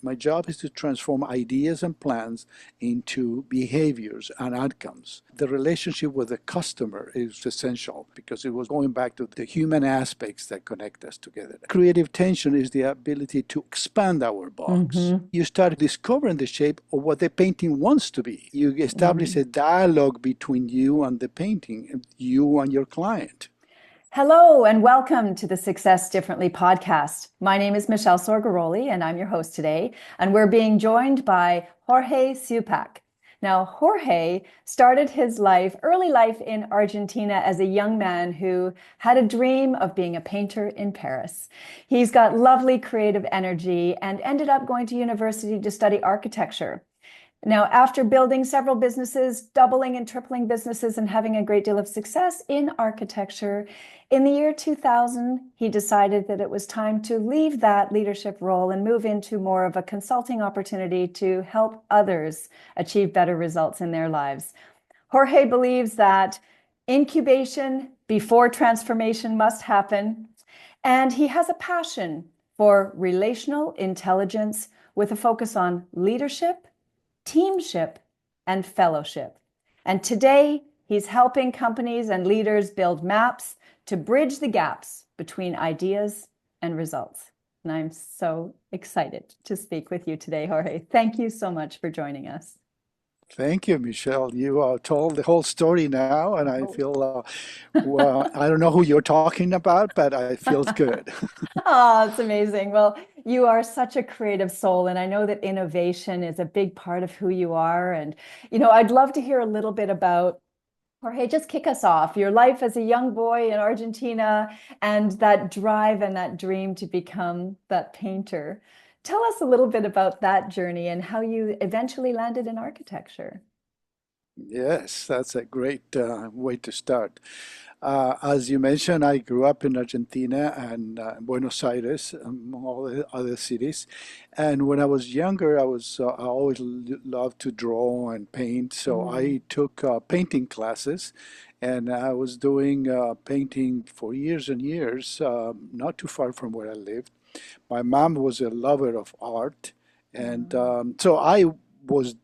My job is to transform ideas and plans into behaviors and outcomes. The relationship with the customer is essential because it was going back to the human aspects that connect us together. Creative tension is the ability to expand our box. You start discovering the shape of what the painting wants to be. You establish a dialogue between you and the painting, and you and your client. Hello and welcome to the Success Differently podcast. My name is Michelle Sorgaroli and I'm your host today. And we're being joined by Jorge Sciupac. Now, Jorge started his early life in Argentina as a young man who had a dream of being a painter in Paris. He's got lovely creative energy and ended up going to university to study architecture. Now, after building several businesses, doubling and tripling businesses, and having a great deal of success in architecture, in the year 2000, he decided that it was time to leave that leadership role and move into more of a consulting opportunity to help others achieve better results in their lives. Jorge believes that incubation before transformation must happen, and he has a passion for relational intelligence with a focus on leadership, teamship, and fellowship. And today, he's helping companies and leaders build maps to bridge the gaps between ideas and results. And I'm so excited to speak with you today, Jorge. Thank you so much for joining us. Thank you, Michelle. You told the whole story now, and I feel, well, I don't know who you're talking about, but it feels good. Oh, it's amazing. Well, you are such a creative soul, and I know that innovation is a big part of who you are. And, I'd love to hear a little bit about, Jorge, just kick us off, your life as a young boy in Argentina and that drive and that dream to become that painter. Tell us a little bit about that journey and how you eventually landed in architecture. Yes, that's a great way to start. As you mentioned, I grew up in Argentina and Buenos Aires, all the other cities. And when I was younger, I always loved to draw and paint. So I took painting classes, and I was doing painting for years and years, not too far from where I lived. My mom was a lover of art, and so I was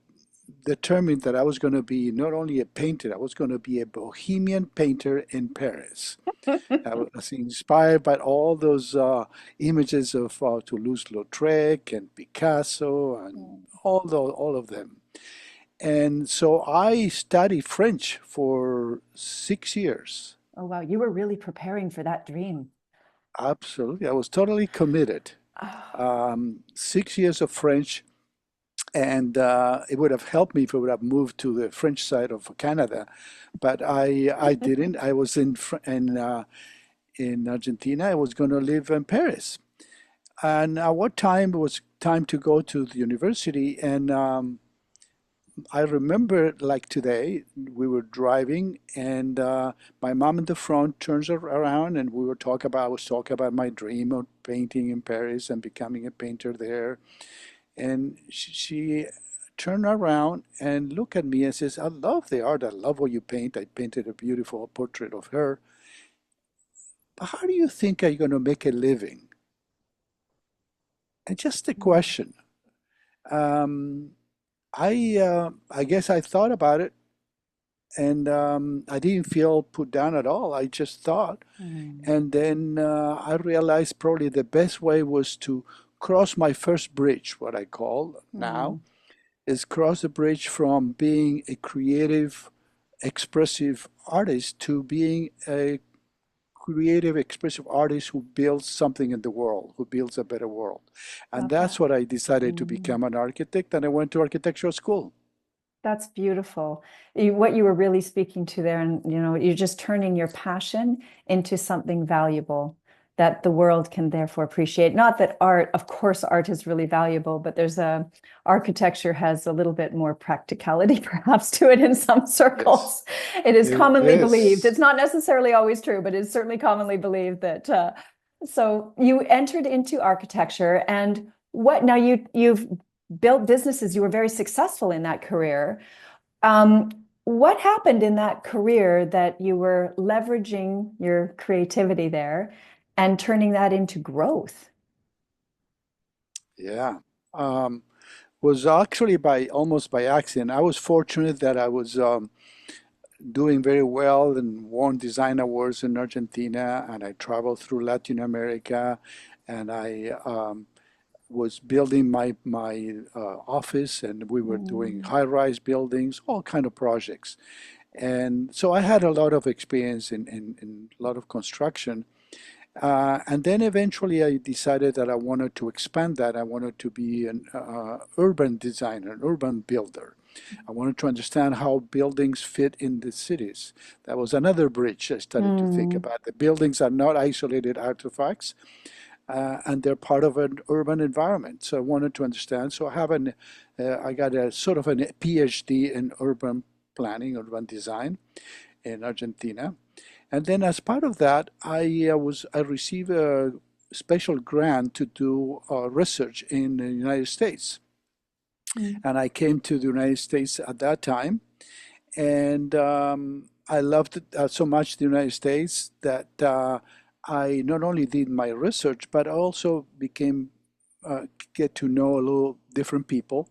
determined that I was going to be not only a painter, I was going to be a bohemian painter in Paris. I was inspired by all those images of Toulouse-Lautrec and Picasso and all of them. And so I studied French for 6 years. Oh, wow. You were really preparing for that dream. Absolutely. I was totally committed. Oh, 6 years of French, and it would have helped me if I would have moved to the French side of Canada, but I didn't. I was in Argentina. I was going to live in Paris, and at what time it was time to go to the university, and I remember like today, we were driving, and my mom in the front turns around, and I was talking about my dream of painting in Paris and becoming a painter there. And she turned around and looked at me and says, I love the art. I love what you paint. I painted a beautiful portrait of her. But how do you think you're going to make a living? And just a question. Um, I guess I thought about it, and I didn't feel put down at all. I just thought. And then I realized probably the best way was to cross my first bridge, what I call now, is cross the bridge from being a creative, expressive artist to being a creative, expressive artist who builds something in the world, who builds a better world. And Love that's that. what I decided to Mm. become an architect, and I went to architectural school. That's beautiful. What you were really speaking to there, and you're just turning your passion into something valuable that the world can therefore appreciate. Not that art, of course, art is really valuable, but architecture has a little bit more practicality perhaps to it in some Yes, circles. It is it commonly believed. is. It's not necessarily always true, but it's certainly commonly believed that. So you entered into architecture, and now you've built businesses. You were very successful in that career. What happened in that career that you were leveraging your creativity there and turning that into growth? Yeah. um, was actually by almost by accident. I was fortunate that I was doing very well and won design awards in Argentina, and I traveled through Latin America, and I was building my office, and we were doing Mm, high-rise buildings, all kind of projects. And so I had a lot of experience in a lot of construction. And then eventually I decided that I wanted to expand that. I wanted to be an urban designer, an urban builder. I wanted to understand how buildings fit in the cities. That was another bridge I started to think mm, about. The buildings are not isolated artifacts, and they're part of an urban environment. So I wanted to understand. So I got a sort of a PhD in urban planning, urban design in Argentina. And then as part of that, I received a special grant to do research in the United States. mm. And I came to the United States at that time, and I loved it so much the United States that I not only did my research, but I also became uh, get to know a little different people,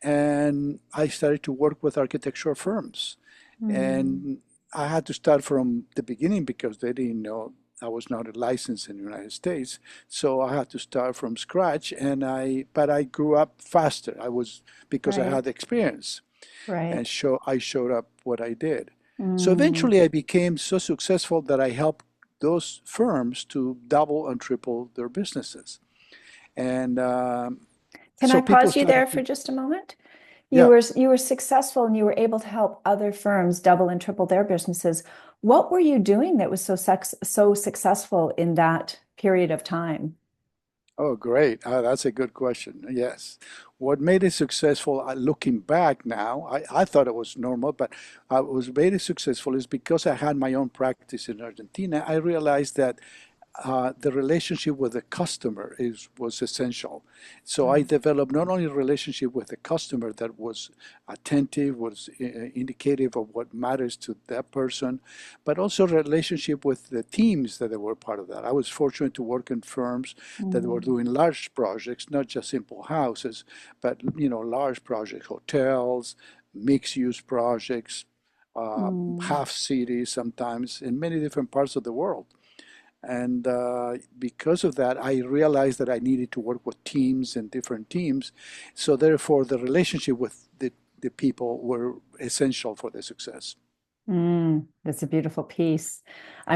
and I started to work with architectural firms. Mm, And I had to start from the beginning because they didn't know I was not licensed in the United States. So I had to start from scratch, but I grew up faster. I was because I right, had experience and right. I showed up what I did. So Mm. eventually I became so successful that I helped those firms to double and triple their businesses. And Can I so people pause you there started for to, just a moment? yeah. You were successful and you were able to help other firms double and triple their businesses. What were you doing that was so successful in that period of time? Oh, great. That's a good question. Yes. What made it successful, looking back now, I thought it was normal, but I was very successful is because I had my own practice in Argentina. I realized that the relationship with the customer was essential. So I Mm, developed not only a relationship with the customer that was attentive, was indicative of what matters to that person, but also a relationship with the teams that they were part of that. I was fortunate to work in firms that were mm, doing large projects, not just simple houses, but large projects, hotels, mixed-use projects, mm. half cities sometimes in many different parts of the world. And because of that, I realized that I needed to work with teams and different teams. So therefore, the relationship with the people were essential for the success. That's a beautiful piece.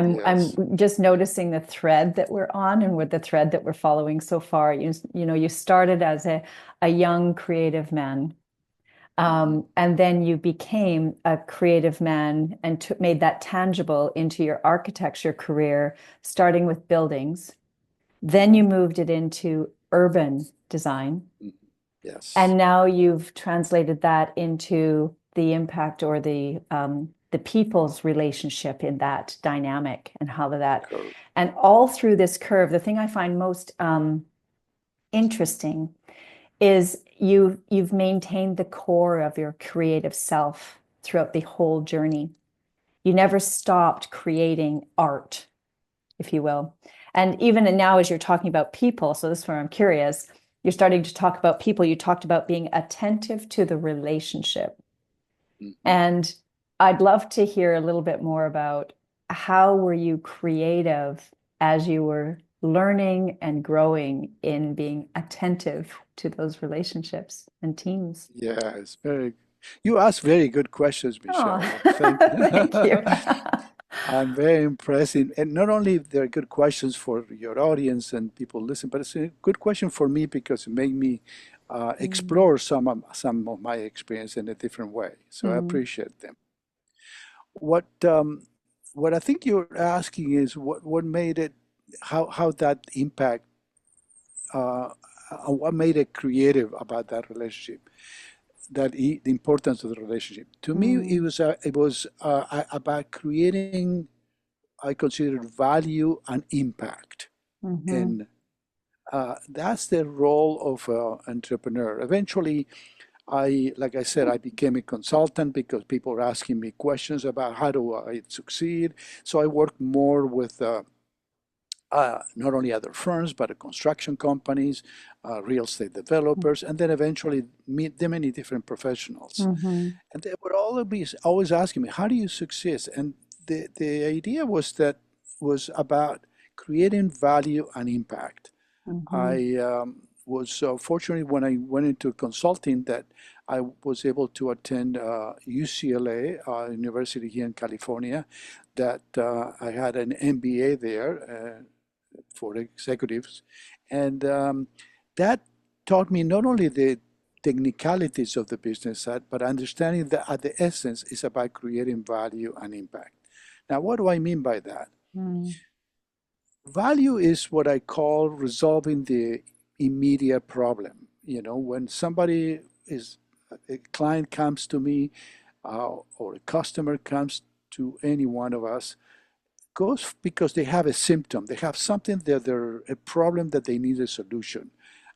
Yes. I'm just noticing the thread that we're on and with the thread that we're following so far. You know, you started as a young creative man. Mhm. And then you became a creative man and made that tangible into your architecture career, starting with buildings. Then you Mhm. moved it into urban design. Mhm. Yes. And now you've translated that into the impact or the people's relationship in that dynamic and how that, Correct. and all through this curve, the thing I find most interesting is you've maintained the core of your creative self throughout the whole journey. You never stopped creating art, if you will. And even now, as you're talking about people, so this is where I'm curious, you're starting to talk about people. You talked about being attentive to the relationship. Mhm. And I'd love to hear a little bit more about how were you creative as you were learning and growing in being attentive to those relationships and teams. Yes. You ask very good questions, Oh, Michelle. Thank thank you. I'm very impressed. And not only they're good questions for your audience and people listen, but it's a good question for me because it made me Mm, explore some of my experience in a different way. So I mm, appreciate them. What um, what I think you're asking is what made it, how that impact, uh, what made it creative about that relationship, the importance of the relationship. To me, mm, it was about creating, I consider, value and impact. mhm, And that's the role of an entrepreneur. Eventually, like I said, I became a consultant because people were asking me questions about how do I succeed. So I worked more with not only other firms, but construction companies, real estate developers, and then eventually meet the many different professionals. Mm-hmm. And they would always asking me, how do you succeed? And the idea was about creating value and impact. Mm-hmm. I was so fortunate when I went into consulting that I was able to attend UCLA, University here in California, that I had an MBA there for executives. And that taught me not only the technicalities of the business side, but understanding that at the essence is about creating value and impact. Now, what do I mean by that? Mm-hmm. Value is what I call resolving the immediate problem. You know, when somebody is, a client comes to me or a customer comes to any one of us, goes because they have a symptom, they have something that they're a problem that they need a solution,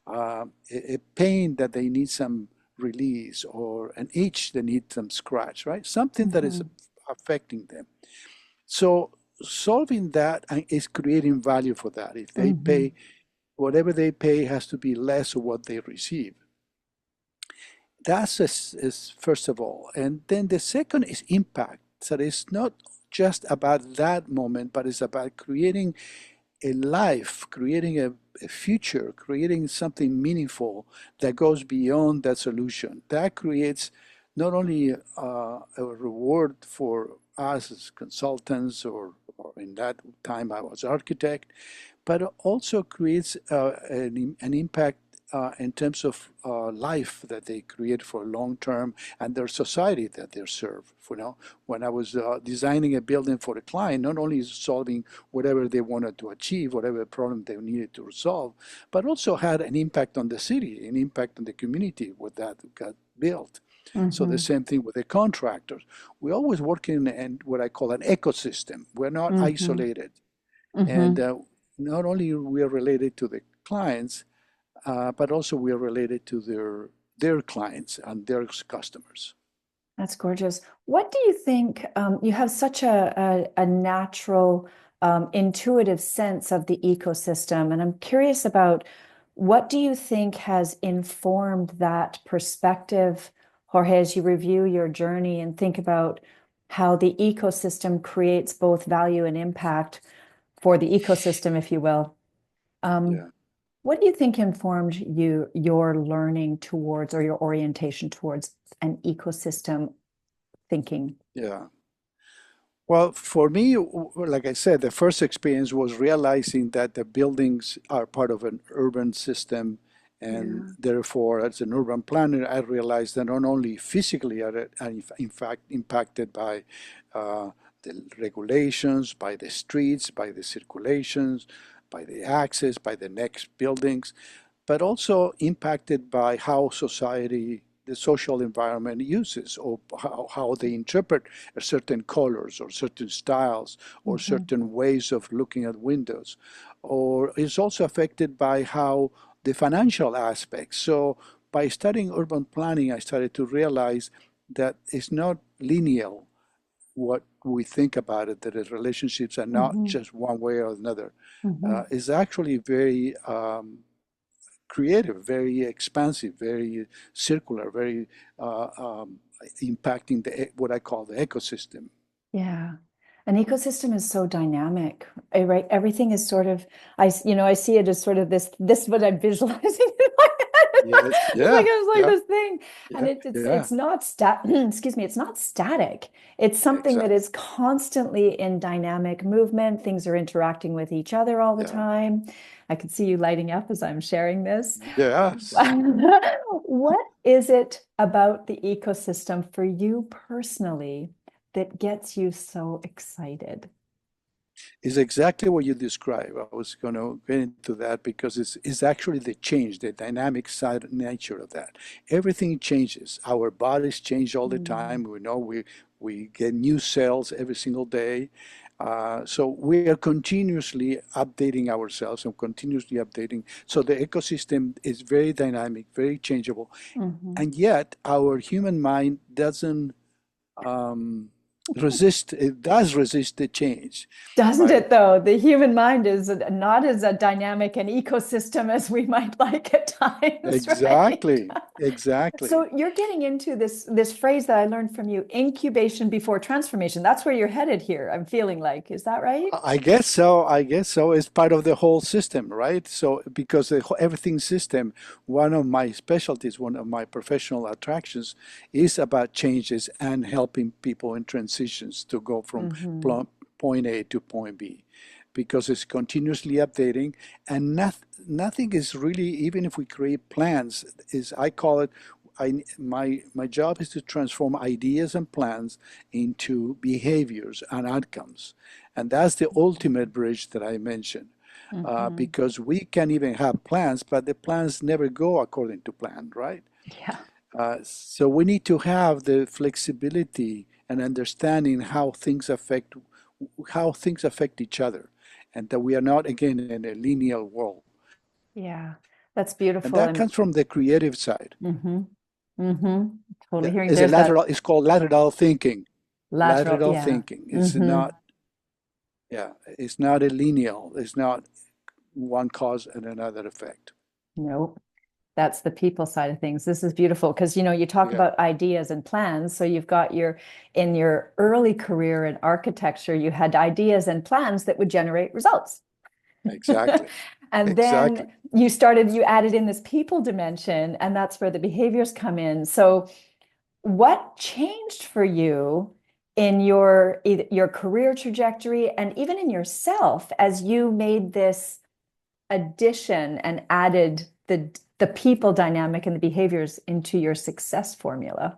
a pain that they need some release, or an itch that needs some scratch, right? Something that is Mm-hmm. affecting them. So solving that is creating value for that. If they Mm-hmm. pay, whatever they pay has to be less of what they receive. That's is first of all. And then the second is impact. So it's not just about that moment, but it's about creating a life, creating a future, creating something meaningful that goes beyond that solution. That creates not only a reward for us as consultants, or in that time I was architect, but also creates an impact in terms of life that they create for long term and their society that they serve. You know, when I was designing a building for a client, not only is solving whatever they wanted to achieve, whatever problem they needed to resolve, but also had an impact on the city, an impact on the community with that got built. So the Mm-hmm. same thing with the contractors. We're always working in what I call an ecosystem. We're not Mm-hmm. isolated. Mm-hmm. And not only we are related to the clients, but also we are related to their clients and their customers. That's gorgeous. What do you think? You have such a natural, intuitive sense of the ecosystem, and I'm curious about what do you think has informed that perspective, Jorge, as you review your journey and think about how the ecosystem creates both value and impact for the ecosystem, if you will. Um, Yeah, what do you think informed your learning towards or your orientation towards an ecosystem thinking? yeah. Well, for me, like I said, the first experience was realizing that the buildings are part of an urban system, and Yeah. therefore, as an urban planner, I realized that not only physically are in fact impacted by the regulations, by the streets, by the circulations, by the access, by the next buildings, but also impacted by how society, the social environment uses, or how they interpret certain colors or certain styles or Mm-hmm. certain ways of looking at windows. Or it's also affected by how the financial aspects. So by studying urban planning, I started to realize that it's not linear what we think about it, that the relationships are not Mm-hmm. just one way or another. Mm-hmm. It's actually very creative, very expansive, very circular, very uh, um, impacting what I call the ecosystem. Yeah. An ecosystem is so dynamic, right? Everything is sort of, I see it as sort of this what I'm visualizing in my head. Yes, yeah, It's like yeah, this thing. And yeah, yeah, it's not excuse me, it's not static. It's something that exactly. is constantly in dynamic movement. Things are interacting with each other all the Yeah, time. I can see you lighting up as I'm sharing this. yes. What is it about the ecosystem for you personally that gets you so excited? Is exactly what you describe. I was going to get into that because it's actually the change, the dynamic side nature of that. Everything changes. Our bodies change all the Mm. time. We know we get new cells every single day. So we are continuously updating ourselves and continuously updating. So the ecosystem is very dynamic, very changeable, Mhm. and yet our human mind doesn't um, it does resist the change, Doesn't right? it though? The human mind is not as a dynamic an ecosystem as we might like at times, right? Exactly, exactly. So you're getting into this phrase that I learned from you, incubation before transformation. That's where you're headed here, I'm feeling like. Is that right? I guess so. I guess so. It's part of the whole system, right? So because everything system, one of my specialties, one of my professional attractions is about changes and helping people in transitions to go from Hmm. point A to point B, because it's continuously updating, and nothing is really, even if we create plans, is I call it, my job is to transform ideas and plans into behaviors and outcomes. And that's the ultimate bridge that I mentioned. Hmm. Because we can even have plans, but the plans never go according to plan, right? Yeah. So we need to have the flexibility and understanding how things affect each other, and that we are not again in a linear world. Yeah. That's And beautiful. that And comes from the creative side. hmm hmm totally That hearing is a there's that lateral. It's called lateral thinking. lateral. Lateral Yeah. thinking. It's Hmm. not. Yeah. It's not a linear. It's not one cause and another effect. Nope. That's the people side of things. This is beautiful because you talk Yeah. about ideas and plans. So you've got in your early career in architecture, you had ideas and plans that would generate results. Exactly. And Exactly. then you added in this people dimension, and that's where the behaviors come in. So what changed for you in your career trajectory and even in yourself as you made this addition and added the people dynamic and the behaviors into your success formula?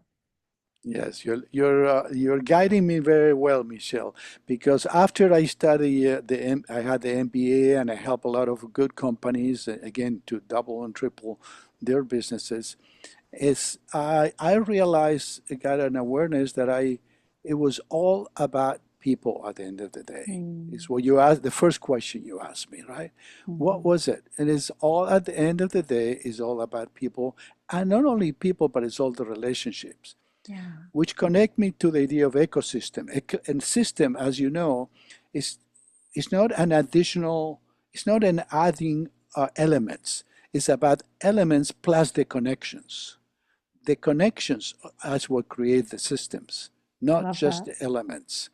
Yes, you're guiding me very well, Michelle. Because after I studied I had the MBA, and I help a lot of good companies again to double and triple their businesses. I realized, I got an awareness that it was all about people at the end of the day. It's Mm. what you asked, the first question you asked me, right? What Mhm. was it? And it's all at the end of the day is all about people, and not only people, but it's all the relationships, Yeah. which connect me to the idea of ecosystem. And system, as you know, is is not an additional, it's not an adding elements. It's about elements plus the connections. The connections is what create the systems, not Love just that. the elements.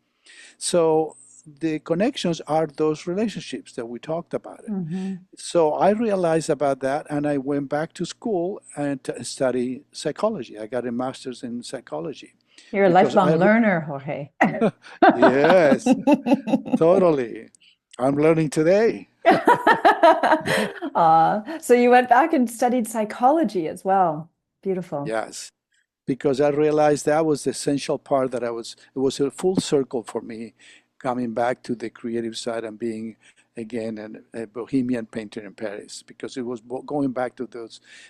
So the connections are those relationships that we talked about it. Hmm. So I realized about that, and I went back to school and to study psychology. I got a master's in psychology You're a because lifelong learner, Jorge. yes, totally. I'm learning today. So you went back and studied psychology as well. Beautiful. Yes, because I realized that was the essential part, it was a full circle for me coming back to the creative side and being again a bohemian painter in Paris, because it was going back to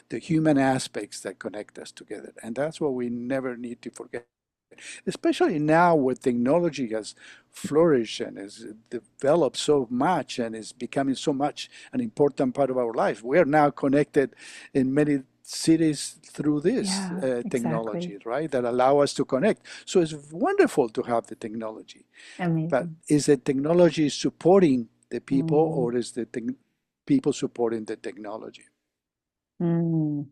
the human aspects that connect us together. And that's what we never need to forget, especially now where technology has flourished and has developed so much and is becoming so much an important part of our life. We are now connected in many cities through this Yeah, exactly. technology, right? That allow us to connect. So it's wonderful to have the technology. But Amazing. is the technology supporting the people, Mm. or is the people supporting the technology? Mm.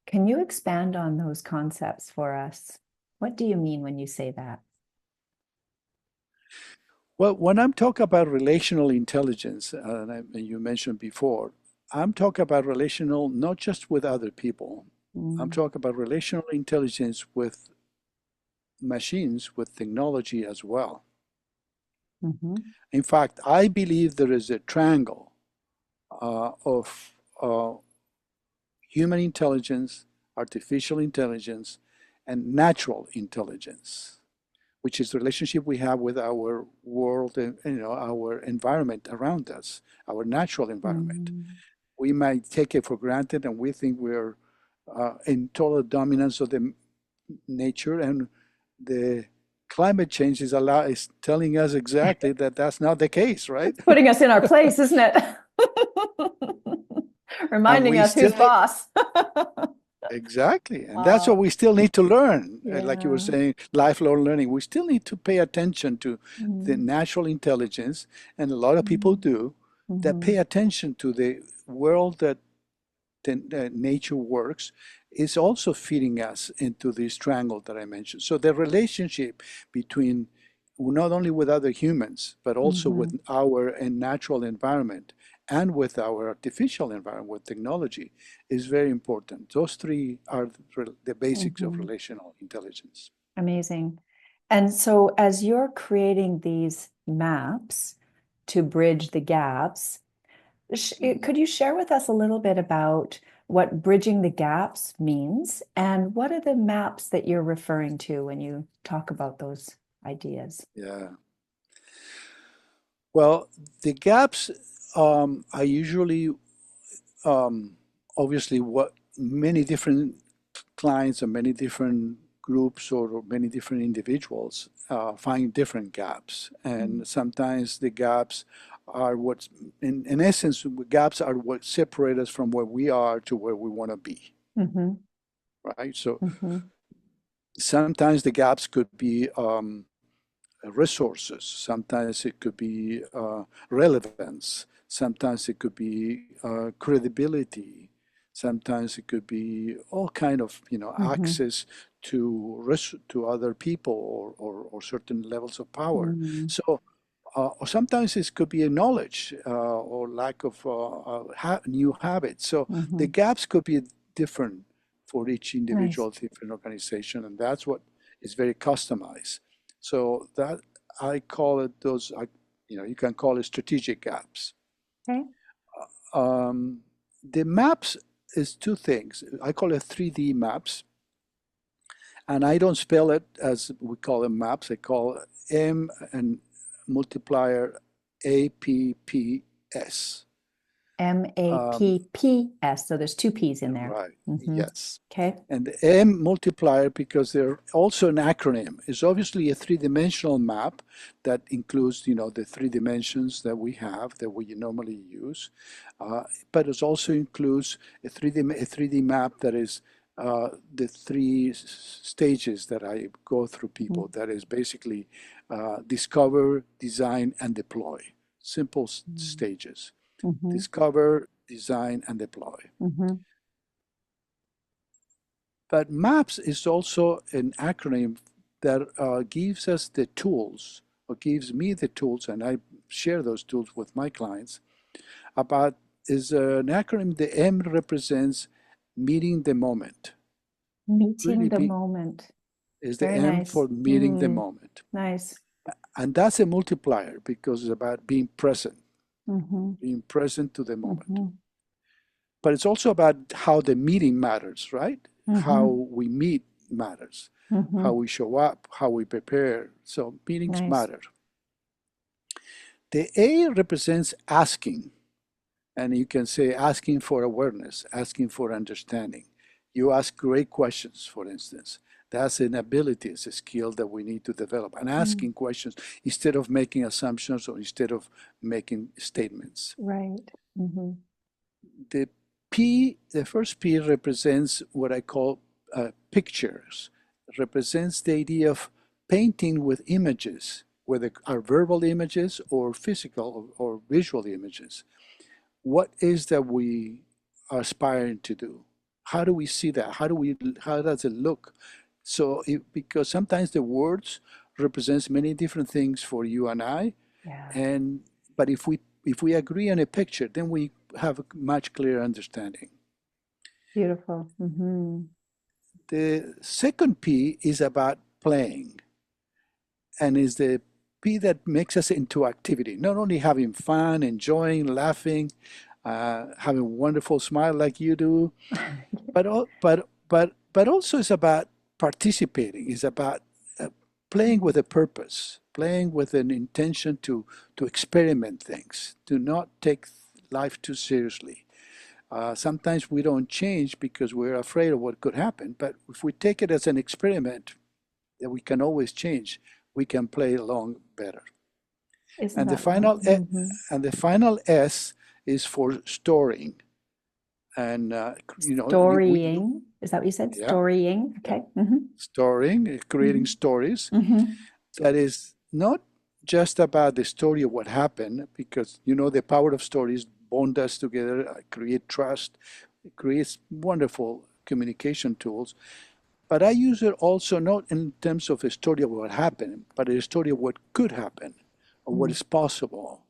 Can you expand on those concepts for us? What do you mean when you say that? Well, when I'm talking about relational intelligence, and you mentioned before, I'm talking about relational not just with other people. I'm Mm. talking about relational intelligence with machines, with technology as well. Hmm. In fact, I believe there is a triangle of human intelligence, artificial intelligence, and natural intelligence, which is the relationship we have with our world and our environment around us, our natural environment. Mm. We might take it for granted, and we think we're in total dominance of the nature, and the climate change is telling us exactly that that's not the case, right? It's putting us in our place, isn't it? And Reminding we us still who's boss. exactly, and that's what Wow. we still need to learn. like you were Yeah. saying, lifelong learning. We still need to pay attention to the Mm, natural intelligence, and a lot of people mm, do, that mhm, pay attention to the world that nature works is also feeding us into this triangle that I mentioned. So the relationship between not only with other humans, but also with mhm, our natural environment and with our artificial environment, with technology, is very important. Those three are the basics of mhm. relational intelligence. Amazing. And so, as you're creating these maps to bridge the gaps, Mhm. could you share with us a little bit about what bridging the gaps means and what are the maps that you're referring to when you talk about those ideas? Yeah. Well, the gaps are usually um, obviously what many different clients or many different groups or many different individuals find different gaps. And sometimes the gaps are what, in essence, gaps are what separate us from where we are to where we want to be, Mm-hmm, right? So mm-hmm, sometimes the gaps could be resources. Sometimes it could be relevance. Sometimes it could be credibility. Sometimes it could be all kind of mm-hmm, access to other people or certain levels of power. mm-hmm, So or sometimes it could be a knowledge or lack of new habits. So the mm-hmm. gaps could be different for each Nice. individual, different organization, and that's what is very customized. So that I call it those, you can call it strategic gaps. Okay. Um, the maps is two things. I call it 3D maps, and I don't spell it as we call them maps. I call M and multiplier APPS. Um, MAPPS. So there's two P's in there. right, Mm-hmm. yes. Okay. And the M multiplier, because they're also an acronym, is obviously a three-dimensional map that includes, the three dimensions that we have that we normally use. But it also includes a 3D map that is the three stages that I go through people. That is basically discover, design, and deploy. Simple stages. Mm-hmm. Discover, design, and deploy. Mm-hmm. But MAPS is also an acronym that gives us the tools, or gives me the tools, and I share those tools with my clients. About is an acronym. The M represents meeting the moment. Meeting Really, the moment. is the Very M nice. for meeting the Mm, moment, nice. and that's a multiplier because it's about Mm-hmm. being present to the moment. Mm-hmm. But it's also about how the meeting matters, right? How Mm-hmm. we meet matters, Mm-hmm. how we show up, how we prepare. So meetings Nice. matter. The A represents asking, and you can say asking for awareness, asking for understanding. You ask great questions, for instance. That's an ability, it's a skill that we need to develop. And Mm, asking questions instead of making assumptions or instead of making statements. right. Mm-hmm. The P, the first P represents what I call pictures. It represents the idea of painting with images, whether are verbal images or physical or visual images. What is that we are aspiring to do? How do we see that? How does it look? So, because sometimes the words represents many different things for you and I, Yeah. and but if we agree on a picture, then we have a much clearer understanding. Beautiful. Mm-hmm. The second P is about playing, and is the P that makes us into activity, not only having fun, enjoying, laughing, having a wonderful smile like you do, but also it's about participating. It's about playing with a purpose, playing with an intention to experiment things, to not take life too seriously. Sometimes we don't change because we're afraid of what could happen, but if we take it as an experiment that we can always change, we can play along better. Isn't And the that one? final Mm-hmm. and the final S is for storing. And Storying. Is that what you said? yeah, Storying. yeah, Okay. Mm-hmm. storing, creating Mm-hmm. stories Mm-hmm. that is not just about the story of what happened, because the power of stories bond us together, create trust, it creates wonderful communication tools. But I use it also not in terms of a story of what happened, but a story of what could happen or what is possible.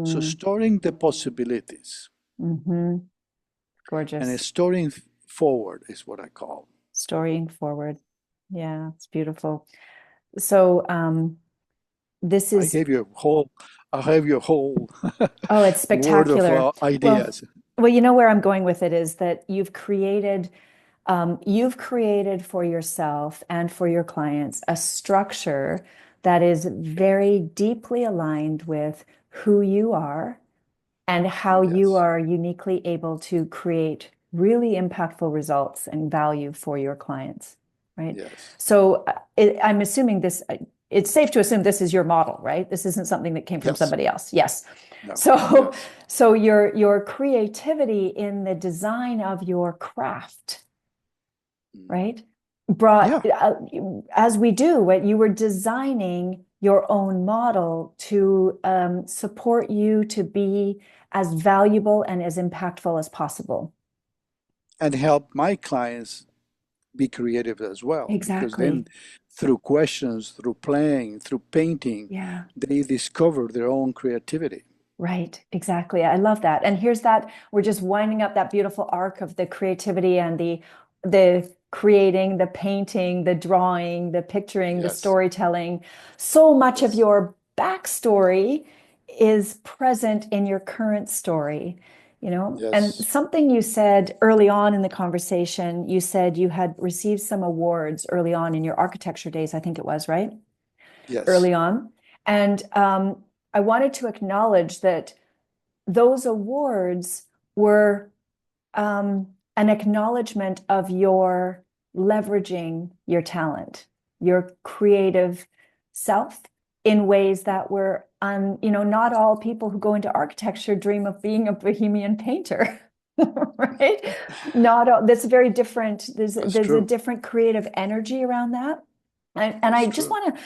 So Mm-hmm. storing the possibilities Mm-hmm. and a Gorgeous. storing forward is what I call. Storying forward. Yeah, it's beautiful. So this I is gave you a whole, I have your whole Oh, it's word of spectacular. Well, ideas. well, you know where I'm going with it is that you've created for yourself and for your clients a structure that is very deeply aligned with who you are and how you Yes, are uniquely able to create really impactful results and value for your clients, right? yes, So I'm assuming it's safe to assume this is your model, right? This isn't something that came from yes, somebody else. Yes. no, So, yes, so your creativity in the design of your craft, mm, right? Brought, yeah, as we do, what you were designing your own model to support you to be as valuable and as impactful as possible. and help my clients be creative as well, because then Exactly. through questions, through playing, through painting, Yeah. they discover their own creativity. Right, exactly. I love that. And here's that we're just winding up that beautiful arc of the creativity and the creating, the painting, the drawing, the picturing, the Yes, storytelling. So much of yes, your backstory is present in your current story, you know? And yes, something you said early on in the conversation, you said you had received some awards early on in your architecture days, I think it was, right? yes, Early on. And I wanted to acknowledge that those awards were an acknowledgement of your leveraging your talent, your creative self in ways that were not all people who go into architecture dream of being a bohemian painter. Right? Not all, that's very different. that's There's a true. different creative energy around that. And That's I just true. want to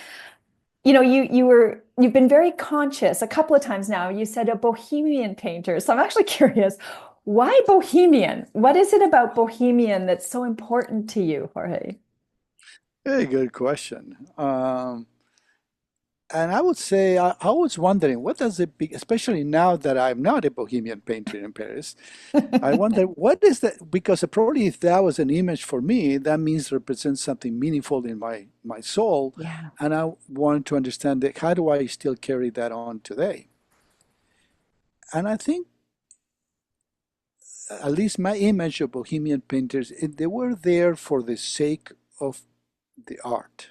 you've been very conscious a couple of times now. You said a bohemian painter. So I'm actually curious, why bohemian? What is it about bohemian that's so important to you, Jorge? Very good question. And I would say I was wondering, what does it be, especially now that I'm not a Bohemian painter in Paris. I wonder what is that, because probably if that was an image for me, that means represents something meaningful in my soul, Yeah. and I wanted to understand that how do I still carry that on today? And I think at least my image of Bohemian painters, they were there for the sake of the art.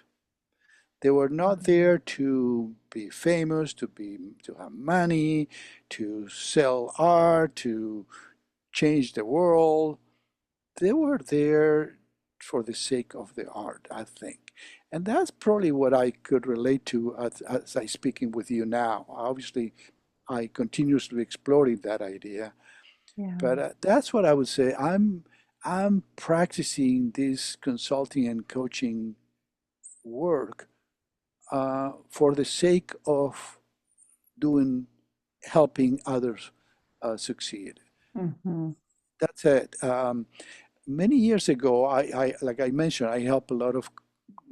They were not there to be famous, to have money, to sell art, to change the world. They were there for the sake of the art, I think. And that's probably what I could relate to as I speaking with you now. Obviously, I continuously exploring that idea, Yeah. but that's what I would say. I'm practicing this consulting and coaching work for the sake of doing helping others succeed. Hmm. That's it. Many years ago, like I mentioned, I help a lot of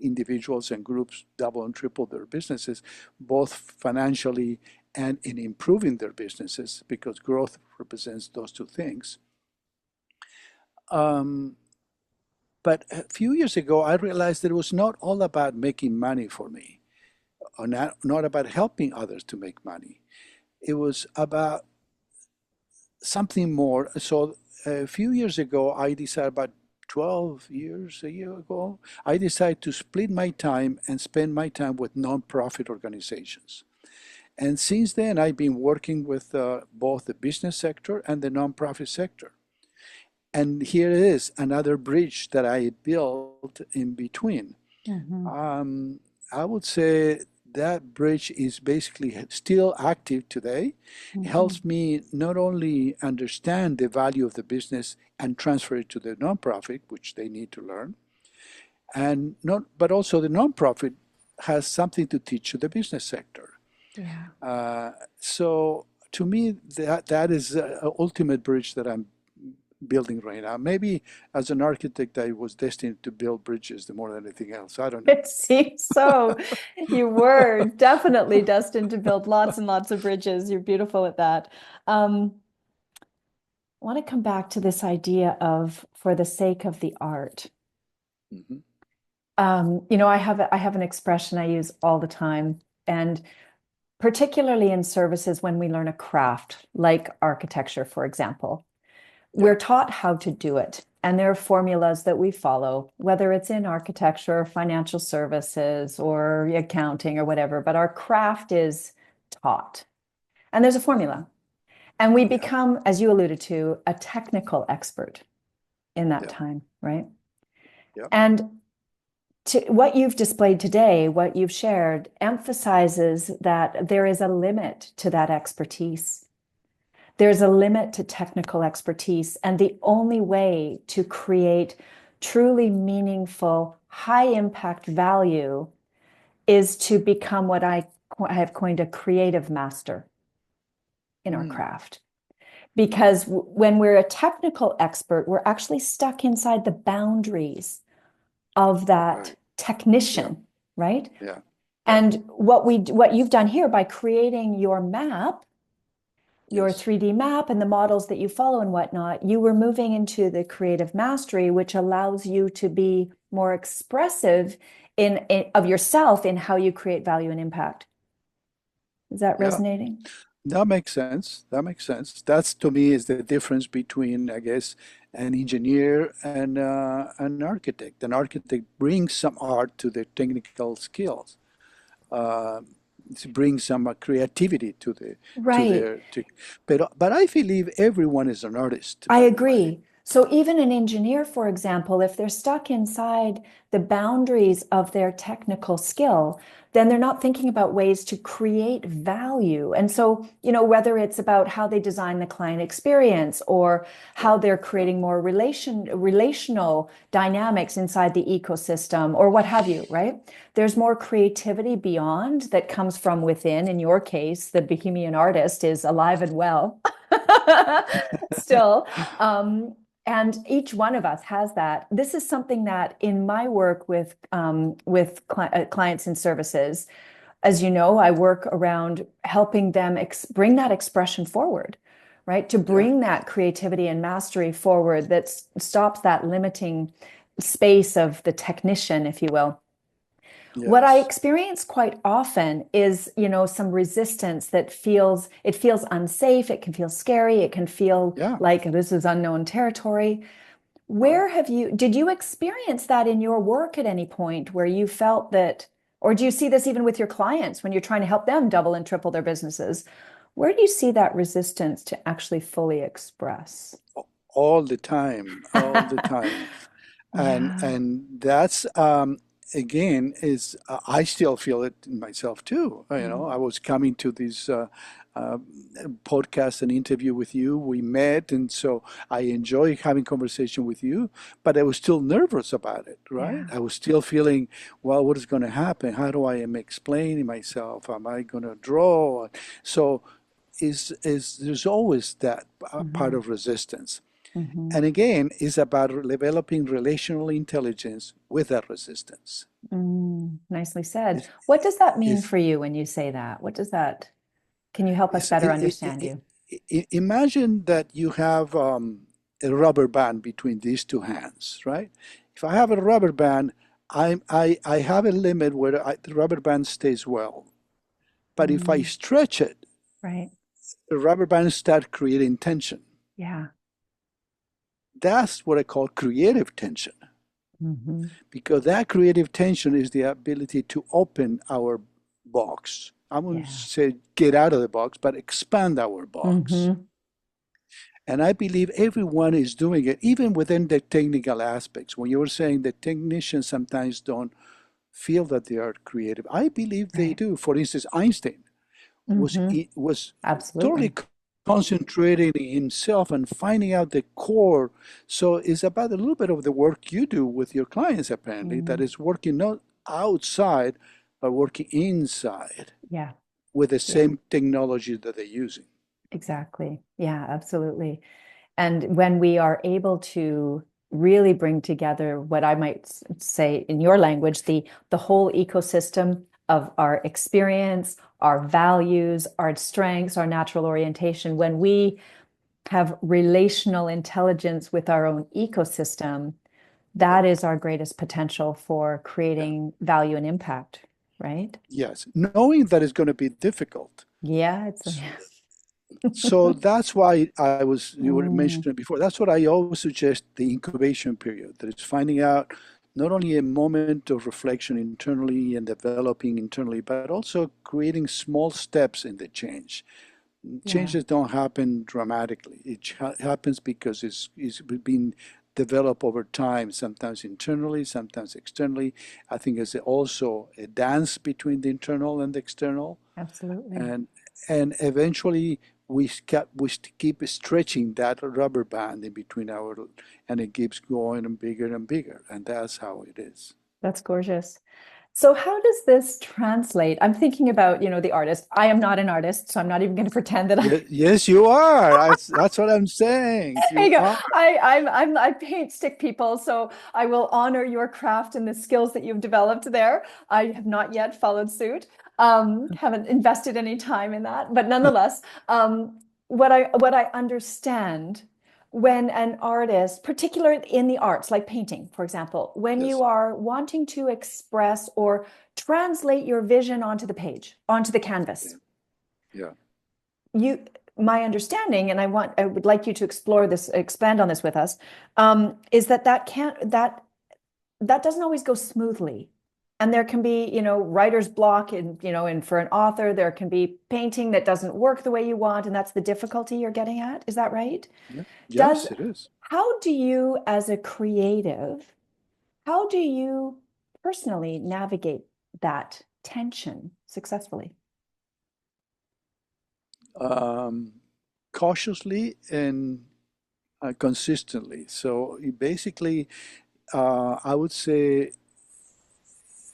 individuals and groups double and triple their businesses, both financially and in improving their businesses, because growth represents those two things. Um, but a few years ago, I realized that it was not all about making money for me, or not about helping others to make money. It was about something more. So a few years ago, I decided, about 12 years, a year ago, I decided to split my time and spend my time with nonprofit organizations. And since then, I've been working with both the business sector and the nonprofit sector. And here it is, another bridge that I built in between. Hmm. Um, I would say that bridge is basically still active today. It Hmm. helps me not only understand the value of the business and transfer it to the nonprofit, which they need to learn. And not, but also the nonprofit has something to teach to the business sector. Yeah. So to me, that is the ultimate bridge that I'm building right now. Maybe as an architect, I was destined to build bridges more than anything else. I don't know. It seems so. You were definitely destined to build lots and lots of bridges. You're beautiful at that. I want to come back to this idea of for the sake of the art. Mhm. I have an expression I use all the time, and particularly in services when we learn a craft, like architecture, for example, Yeah, we're taught how to do it. And there are formulas that we follow, whether it's in architecture, financial services, or accounting or whatever, but our craft is taught. And there's a formula. And we yeah, become, as you alluded to, a technical expert in that yeah, time, right? yeah, And what you've displayed today, what you've shared, emphasizes that there is a limit to that expertise. There's a limit to technical expertise, and the only way to create truly meaningful, high impact value is to become what I have coined a creative master in our mm, craft. Because when we're a technical expert, we're actually stuck inside the boundaries of that right, yeah, technician, right? yeah, yeah, And what you've done here by creating your map, your yes, 3D map and the models that you follow and whatnot, you were moving into the creative mastery, which allows you to be more expressive of yourself in how you create value and impact. Is that yeah. resonating? That makes sense. That makes sense. That's to me is the difference between, I guess, an engineer and an architect. An architect brings some art to their technical skills. Uh, it brings some creativity to Right. but I believe everyone is an artist, I by the way. agree. So even an engineer, for example, if they're stuck inside the boundaries of their technical skill, then they're not thinking about ways to create value. And so, whether it's about how they design the client experience or Yeah, how they're yeah, creating more relational dynamics inside the ecosystem or what have you, right? There's more creativity beyond that comes from within. In your case, the Bohemian artist is alive and well. Still. And each one of us has that. This is something that in my work with clients and services, as you know, I work around helping them bring that expression forward, right? To yeah, bring that creativity and mastery forward that stops that limiting space of the technician, if you will. What I yes, experience quite often is, some resistance that feels unsafe. It can feel scary. It can feel yeah, like this is unknown territory. right. Did you experience that in your work at any point where you felt that, or do you see this even with your clients when you're trying to help them double and triple their businesses? Where do you see that resistance to actually fully express? All the time, all the time. and Yeah. and that's again is I still feel it in myself too. I Mm. was coming to this uh, podcast and interview with you. We met, and so I enjoy having conversation with you, but I was still nervous about it, right? Yeah. I was still feeling, well, what is going to happen? How do I am explaining myself? Am I going to draw? So is there's always that part Hmm. of resistance. Hmm. And again, it's about developing relational intelligence with that resistance. Nicely said. It's, What does that mean it's, for you when you say that? Can you help us it's, better understand you? imagine that you have a rubber band between these two hands, right? If I have a rubber band, I have a limit where the rubber band stays well. But if I Mm, stretch it, right. the rubber band starts creating tension. Yeah. That's what I call creative tension. Hmm. Because that creative tension is the ability to open our box. I wouldn't Yeah. say get out of the box, but expand our box. Hmm. And I believe everyone is doing it, even within the technical aspects. When you were saying that technicians sometimes don't feel that they are creative, I believe they Right. do. For instance, Einstein was Hmm. was totally Absolutely. concentrating in himself and finding out the core. So it's about a little bit of the work you do with your clients, apparently, that Mm, is working not outside, but working inside yeah, with the yeah, same technology that they're using. exactly. Yeah, absolutely. And when we are able to really bring together what I might say in your language, the whole ecosystem of our experience, our values, our strengths, our natural orientation, when we have relational intelligence with our own ecosystem, Yeah, that is our greatest potential for yeah. creating value and impact, right? Yes, knowing that it's going to be difficult. Yeah, it's So that's why you were Mm, mentioning before, that's what I always suggest the incubation period, that is finding out not only a moment of reflection internally and developing internally, but also creating small steps in the change. yeah, Changes don't happen dramatically. It happens because it's been developed over time, sometimes internally, sometimes externally. I think it's also a dance between the internal and the external, absolutely. and eventually we keep stretching that rubber band in between and it keeps going and bigger, and that's how it is. That's gorgeous. So how does this translate? I'm thinking about, the artist. I am not an artist, so I'm not even going to pretend that I Yes, you are. That's what I'm saying. There You you go. are. I paint stick people, so I will honor your craft and the skills that you've developed there. I have not yet followed suit. Haven't invested any time in that, but nonetheless, what I understand when an artist, particularly in the arts, like painting, for example, when you Yes. are wanting to express or translate your vision onto the page, onto the Yeah. canvas, Yeah. you my understanding, and I would like you to explore this, expand on this with us, is that can't that doesn't always go smoothly. And there can be, writer's block, and for an author, there can be painting that doesn't work the way you want, and that's the difficulty you're getting at. Is that right? Yeah. Does Yes, it is. How do you, as a creative, how do you personally navigate that tension successfully? Um, Cautiously and consistently. So basically, I would say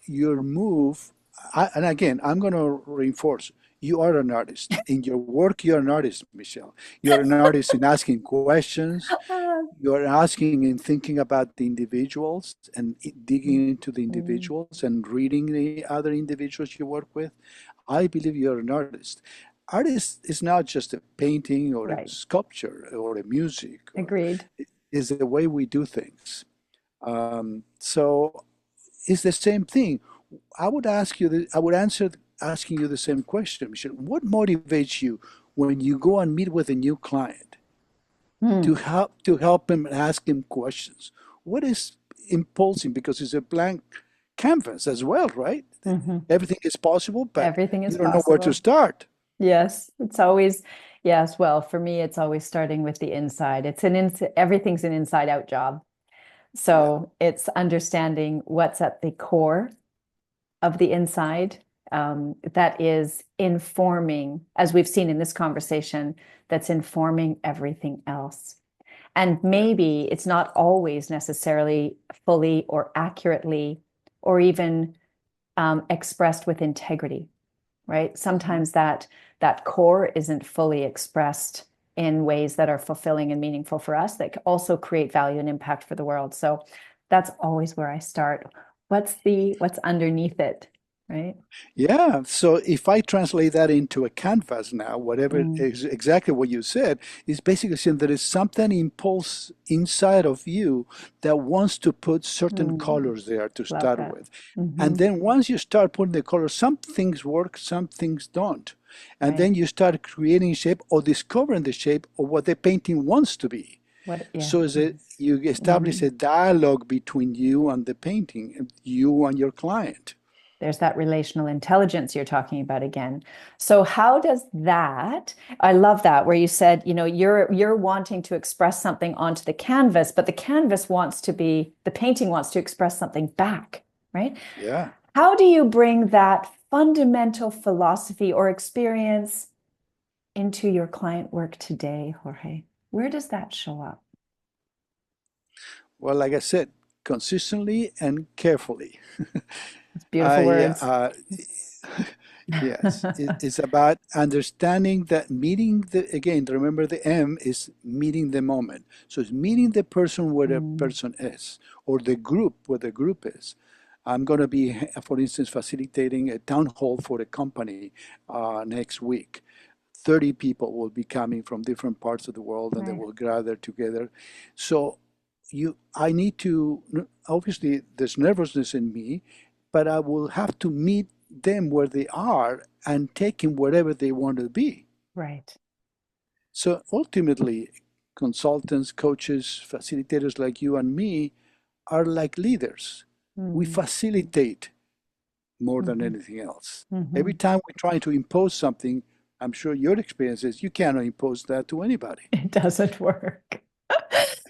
your move, and again, I'm going to reinforce, you are an artist. In your work, you're an artist, Michelle. You're an artist in asking questions. You're asking and thinking about the individuals and digging into the Mm, individuals and reading the other individuals you work with. I believe you're an artist. Artist is not just a painting or a right. sculpture or a music, or Agreed. it is the way we do things. So it's the same thing. I would answer asking you the same question, Michelle. What motivates you when you go and meet with a new client Hmm. to help him ask him questions? What is impulsing? Because it's a blank canvas as well, right? Mhm. Everything is possible, but Everything is you don't know where to possible. start. Yes, it's always, yes. Well, for me, it's always starting with the inside. Everything's an inside out job. Yeah, So it's understanding what's at the core of the inside, that is informing, as we've seen in this conversation, that's informing everything else. And yeah, maybe it's not always necessarily fully or accurately or even expressed with integrity, right? mhm, Sometimes that core isn't fully expressed in ways that are fulfilling and meaningful for us, that also create value and impact for the world. So that's always where I start. What's underneath it, right? yeah. So if I translate that into a canvas now, whatever Mm, is exactly what you said, is basically saying there is something impulse inside of you that wants to put certain mm, colors there to love start that. with. And Hmm. then once you start putting the colors, some things work, some things don't. And Right. then you start creating shape or discovering the shape of what the painting wants to be. Yeah. So is it Yes. you establish Mm. a dialogue between you and the painting, you and your client. There's that relational intelligence you're talking about again. So how does that, I love that where you said, you're wanting to express something onto the canvas, but the painting wants to express something back, right? Yeah. How do you bring that fundamental philosophy or experience into your client work today, Jorge? Where does that show up? Well, like I said, consistently and carefully. It's beautiful I words. Yes, it's about understanding that meeting the, again, remember the M is meeting the moment. So it's meeting the person where the Mm, person is, or the group where the group is. I'm going to be, for instance, facilitating a town hall for a company next week. 30 people will be coming from different parts of the world and they right, will gather together. So I need to, obviously, there's nervousness in me, but I will have to meet them where they are and take them wherever they want to be. right. So ultimately, consultants, coaches, facilitators like you and me are like leaders. We Mm, facilitate more than hmm anything else. Every hmm time we try to impose something, I'm sure your experience is you cannot impose that to anybody. It doesn't work.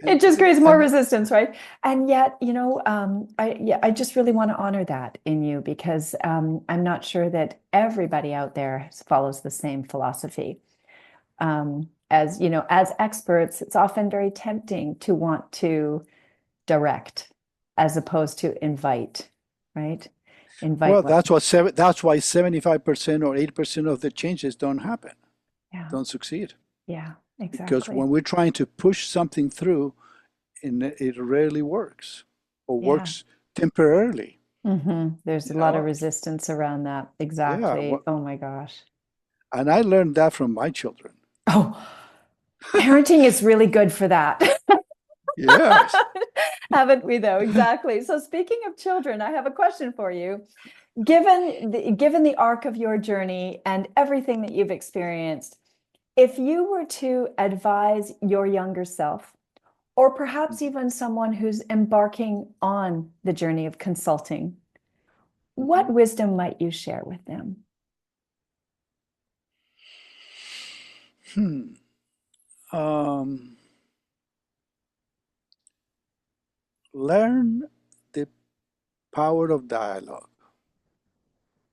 And, It just creates more and resistance, right? And yet, I just really want to honor that in you because I'm not sure that everybody out there follows the same philosophy. As you know, as experts, it's often very tempting to want to direct as opposed to invite, right? Invite well, what? that's why 75% or 80% of the changes don't happen, Yeah, don't succeed. yeah, Because exactly. when we're trying to push something through, it rarely works or Yeah. works temporarily. There's a You lot of know, resistance around that. yeah. Exactly. Oh my gosh. And I learned that from my children. Oh, parenting is really good for that. Yes. Haven't we though? Exactly. So speaking of children, I have a question for you. Given the arc of your journey and everything that you've experienced, if you were to advise your younger self, or perhaps even someone who's embarking on the journey of consulting, what Mhm. wisdom might you share with them? Hmm. Um, Learn the power of dialogue,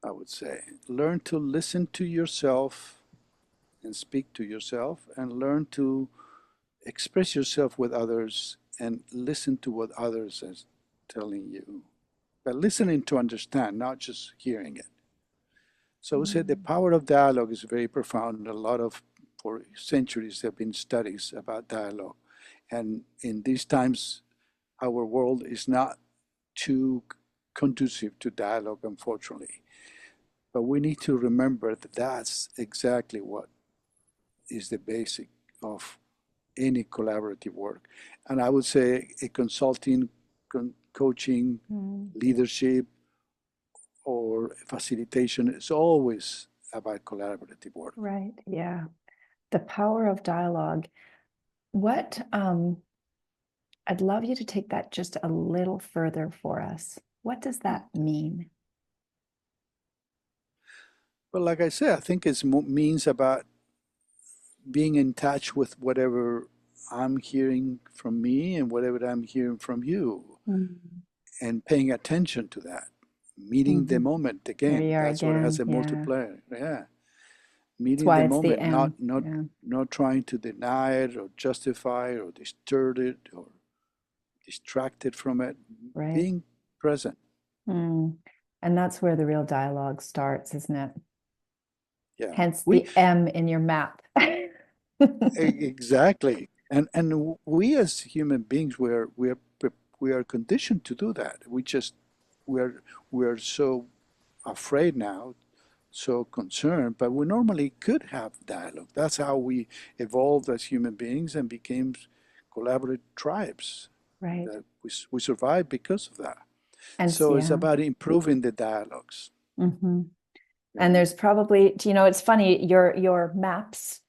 I would say. Learn to listen to yourself and speak to yourself, and learn to express yourself with others and listen to what others are telling you. But listening to understand, not just hearing it. So we say the Mm, power of dialogue is very profound. A lot of, for centuries, there have been studies about dialogue. And in these times, our world is not too conducive to dialogue, unfortunately. But we need to remember that that's exactly what is the basic of any collaborative work. And I would say a consulting, coaching, mm, leadership, or facilitation is always about collaborative work. right. Yeah. The power of dialogue. What I'd love you to take that just a little further for us. What does that mean? But like I said, I think it means about being in touch with whatever I'm hearing from me and whatever I'm hearing from you, Mm, and paying attention to that. Meeting the mhm. moment There again. you are That's what has again. a Yeah. multiplier. Yeah. That's Meeting why the it's the moment, not M. not Yeah. not trying to deny it or justify it or distort it or distract it from it. Right. Being present. Mm. And that's where the real dialogue starts, isn't it? Yeah. Hence We the M in your map. exactly. And we as human beings we are conditioned to do that. We're we're so afraid now, so concerned, but we normally could have dialogue. That's how we evolved as human beings and became collaborative tribes. Right. That we survived because of that. And So it's yeah. about improving the dialogues. hmm And Yeah. there's probably, it's funny, your maps,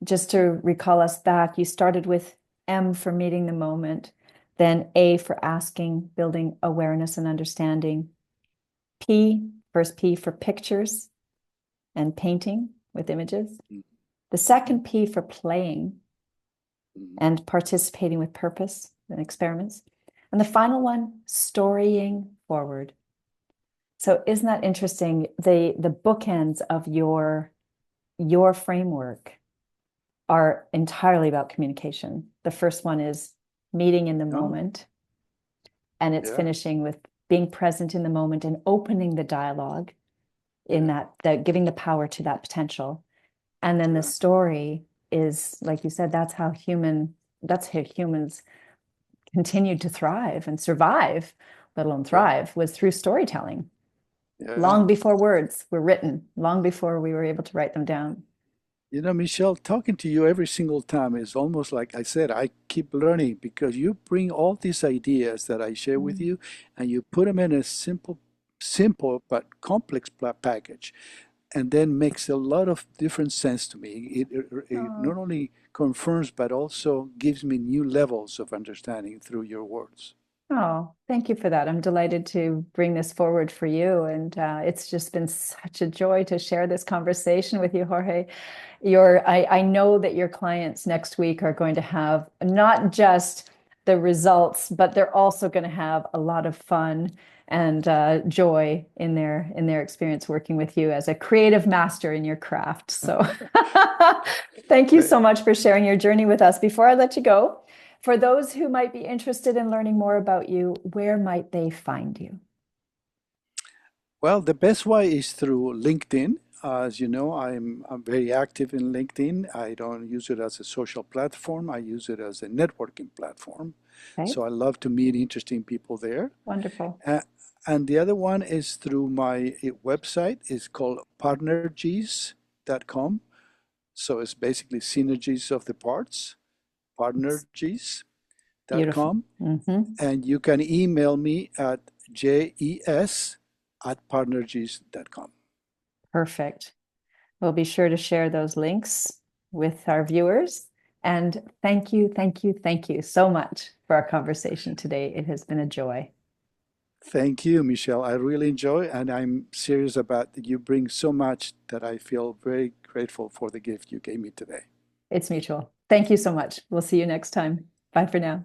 just to recall us back, you started with M for meeting the moment, then A for asking, building awareness and understanding. P, first P for pictures and painting with images. The Mm-hmm. second P for playing Mm-hmm. and participating with purpose and experiments. And the final one, storying forward. So isn't that interesting? The bookends of your your framework are entirely about communication. The first one is meeting in the Oh, moment, and it's yeah, finishing with being present in the moment and opening the dialogue in yeah, that giving the power to that potential. And then the yeah, story is, like you said, that's how humans continued to thrive and survive, let alone yeah, thrive, was through storytelling. yeah. Long before words were written, long before we were able to write them down. You know, Michelle, talking to you every single time is almost like I said, I keep learning because you bring all these ideas that I share with Mm. you and you put them in a simple but complex package, and then makes a lot of different sense to me. It Oh, not only confirms but also gives me new levels of understanding through your words. oh, thank you for that. I'm delighted to bring this forward for you. And it's just been such a joy to share this conversation with you, Jorge. I know that your clients next week are going to have not just the results, but they're also going to have a lot of fun and joy in their experience working with you as a creative master in your craft. So thank you so much for sharing your journey with us. Before I let you go, for those who might be interested in learning more about you, where might they find you? Well, the best way is through LinkedIn. As you know, I'm very active in LinkedIn. I don't use it as a social platform. I use it as a networking platform. Okay, So I love to meet interesting people there. wonderful. Uh, and the other one is through my website. It's called partnergies.com. So it's basically synergies of the parts, It's beautiful. partnergies.com. Mm-hmm. And you can email me at jes@partnergies.com. Perfect. We'll be sure to share those links with our viewers. And thank you so much for our conversation today. It has been a joy. Thank you, Michelle. I really enjoy, and I'm serious about that. You bring so much that I feel very grateful for the gift you gave me today. It's mutual. Thank you so much. We'll see you next time. Bye for now.